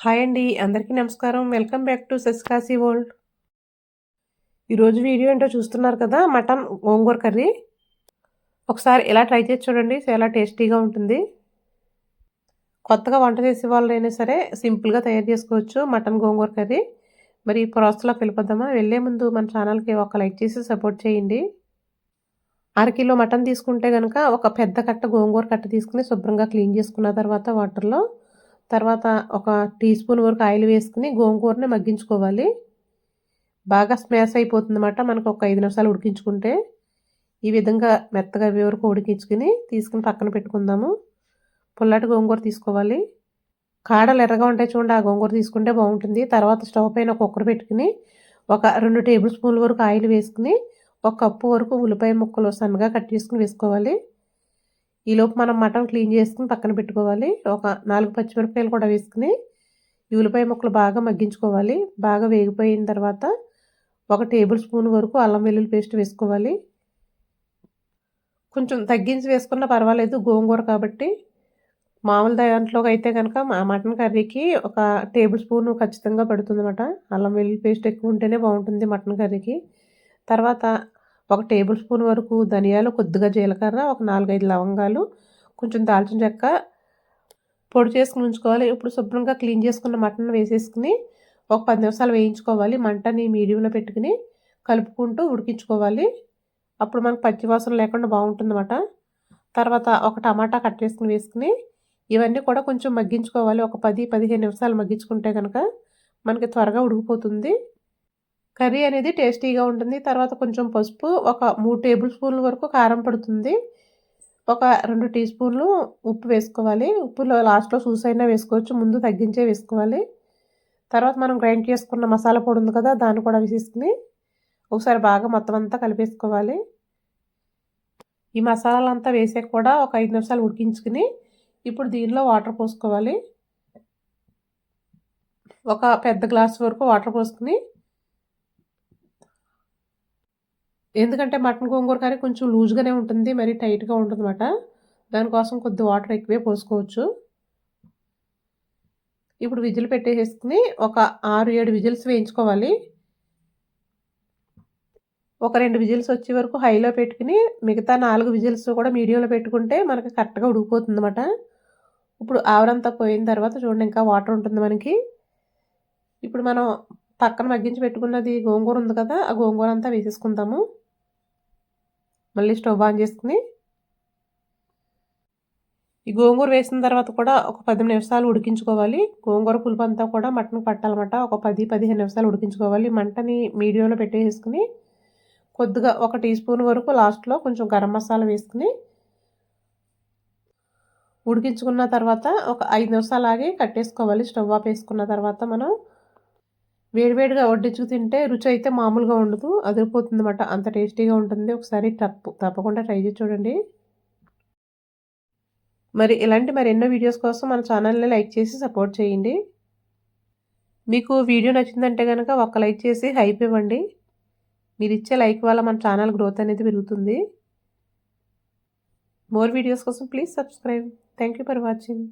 Hi అండి, అందరికీ నమస్కారం. Welcome back to Shashikashi world. ఈరోజు వీడియో ఏంటో చూస్తున్నారు కదా, మటన్ గోంగూర కర్రీ. ఒకసారి ఇలా ట్రై చేసి చూడండి, చాలా టేస్టీగా ఉంటుంది. కొత్తగా వంట చేసే వాళ్ళైనా సరే సింపుల్గా తయారు చేసుకోవచ్చు మటన్ గోంగూర కర్రీ. మరి ఈ ప్రాసెస్లోకి వెళ్ళిపోదామా? వెళ్ళే ముందు మన ఛానల్కి ఒక లైక్ చేసి సపోర్ట్ చేయండి. అరకిలో మటన్ తీసుకుంటే కనుక ఒక పెద్ద కట్ట గోంగూర కట్ట తీసుకుని శుభ్రంగా క్లీన్ చేసుకున్న తర్వాత వాటర్లో తర్వాత ఒక టీ స్పూన్ వరకు ఆయిల్ వేసుకుని గోంగూరని మగ్గించుకోవాలి. బాగా స్మాష్ అయిపోతుందన్నమాట మనకు ఒక 5 నిమిషాలు ఉడికించుకుంటే. ఈ విధంగా మెత్తగా అయ్యే వరకు ఉడికించుకుని తీసుకుని పక్కన పెట్టుకుందాము. పుల్లటి గోంగూర తీసుకోవాలి. కాడలు ఎర్రగా ఉంటాయి చూడండి, ఆ గోంగూర తీసుకుంటే బాగుంటుంది. తర్వాత స్టవ్ పైన ఒక కుక్కర్ పెట్టుకుని ఒక 2 టేబుల్ స్పూన్ల వరకు ఆయిల్ వేసుకుని ఒక కప్పు వరకు ఉల్లిపాయ ముక్కలు సన్నగా కట్ చేసుకుని వేసుకోవాలి. ఈలోపు మనం మటన్ క్లీన్ చేసుకుని పక్కన పెట్టుకోవాలి. ఒక 4 పచ్చిమిరపకాయలు కూడా వేసుకుని ఈ ఉల్లిపాయ ముక్కలు బాగా మగ్గించుకోవాలి. బాగా వేగిపోయిన తర్వాత ఒక టేబుల్ స్పూన్ వరకు అల్లం వెల్లుల్లి పేస్ట్ వేసుకోవాలి. కొంచెం తగ్గించి వేసుకున్నా పర్వాలేదు, గోంగూర కాబట్టి. మామూలు దాంట్లోకి అయితే కనుక మటన్ కర్రీకి ఒక టేబుల్ స్పూన్ ఖచ్చితంగా పడుతుందన్నమాట. అల్లం వెల్లుల్లి పేస్ట్ ఎక్కువ ఉంటేనే బాగుంటుంది మటన్ కర్రీకి. తర్వాత ఒక టేబుల్ స్పూన్ వరకు ధనియాలు, కొద్దిగా జీలకర్ర, ఒక 4-5 లవంగాలు, కొంచెం దాల్చిన చెక్క పొడి చేసుకుని ఉంచుకోవాలి. ఇప్పుడు శుభ్రంగా క్లీన్ చేసుకున్న మటన్ వేసేసుకుని ఒక 10 నిమిషాలు వేయించుకోవాలి. మంటని మీడియంలో పెట్టుకుని కలుపుకుంటూ ఉడికించుకోవాలి. అప్పుడు మనకు పచ్చివాసన లేకుండా బాగుంటుందన్నమాట. తర్వాత ఒక టమాటా కట్ చేసుకుని వేసుకుని ఇవన్నీ కూడా కొంచెం మగ్గించుకోవాలి. ఒక 10-15 నిమిషాలు మగ్గించుకుంటే కనుక మనకి త్వరగా ఉడికిపోతుంది. కర్రీ అనేది టేస్టీగా ఉంటుంది. తర్వాత కొంచెం పసుపు, ఒక 3 టేబుల్ స్పూన్ల వరకు కారం పడుతుంది. ఒక 2 టీ స్పూన్లు ఉప్పు వేసుకోవాలి. ఉప్పులో లాస్ట్లో చూసైనా వేసుకోవచ్చు, ముందు తగ్గించే వేసుకోవాలి. తర్వాత మనం గ్రైండ్ చేసుకున్న మసాలా పొడి ఉంది కదా, దాన్ని కూడా వేసేసుకుని ఒకసారి బాగా మొత్తం అంతా కలిపేసుకోవాలి. ఈ మసాలాలంతా వేసాక కూడా ఒక 5 నిమిషాలు ఉడికించుకుని ఇప్పుడు దీనిలో వాటర్ పోసుకోవాలి. ఒక పెద్ద గ్లాస్ వరకు వాటర్ పోసుకుని, ఎందుకంటే మటన్ గోంగూర కర్రీ కొంచెం లూజ్గానే ఉంటుంది, మరి టైట్గా ఉంటుందన్నమాట. దానికోసం కొద్ది వాటర్ ఎక్కువే పోసుకోవచ్చు. ఇప్పుడు విజిల్ పెట్టేసుకుని ఒక 6-7 విజిల్స్ వేయించుకోవాలి. ఒక 2 విజిల్స్ వచ్చే వరకు హైలో పెట్టుకుని మిగతా 4 విజిల్స్ కూడా మీడియంలో పెట్టుకుంటే మనకి కరెక్ట్గా ఉడికిపోతుంది అన్నమాట. ఇప్పుడు ఆవిరంతా పోయిన తర్వాత చూడండి, ఇంకా వాటర్ ఉంటుంది మనకి. ఇప్పుడు మనం పక్కన మగ్గించి పెట్టుకున్నది గోంగూర ఉంది కదా, ఆ గోంగూర అంతా వేసేసుకుందాము. మళ్ళీ స్టవ్ ఆన్ చేసుకుని ఈ గోంగూర వేసిన తర్వాత కూడా ఒక 10 నిమిషాలు ఉడికించుకోవాలి. గోంగూర పులుపు అంతా కూడా మటన్ పట్టాలన్నమాట. ఒక 10-15 నిమిషాలు ఉడికించుకోవాలి. మంటని మీడియంలో పెట్టేసుకుని కొద్దిగా ఒక టీ స్పూన్ వరకు లాస్ట్లో కొంచెం గరం మసాలా వేసుకుని ఉడికించుకున్న తర్వాత ఒక 5 నిమిషాలు ఆగి కట్టేసుకోవాలి. స్టవ్ ఆఫ్ వేసుకున్న తర్వాత మనం వేడివేడిగా వడ్డించుకు తింటే రుచి అయితే మామూలుగా ఉండదు, అదిరిపోతుంది అన్నమాట. అంత టేస్టీగా ఉంటుంది. ఒకసారి తప్పకుండా ట్రై చేసి చూడండి. మరి ఇలాంటి మరెన్నో వీడియోస్ కోసం మన ఛానల్ని లైక్ చేసి సపోర్ట్ చేయండి. మీకు వీడియో నచ్చిందంటే కనుక ఒక లైక్ చేసి హైప్ ఇవ్వండి. మీరు ఇచ్చే లైక్ వల్ల మన ఛానల్ గ్రోత్ అనేది పెరుగుతుంది. మోర్ వీడియోస్ కోసం please subscribe. Thank you for watching.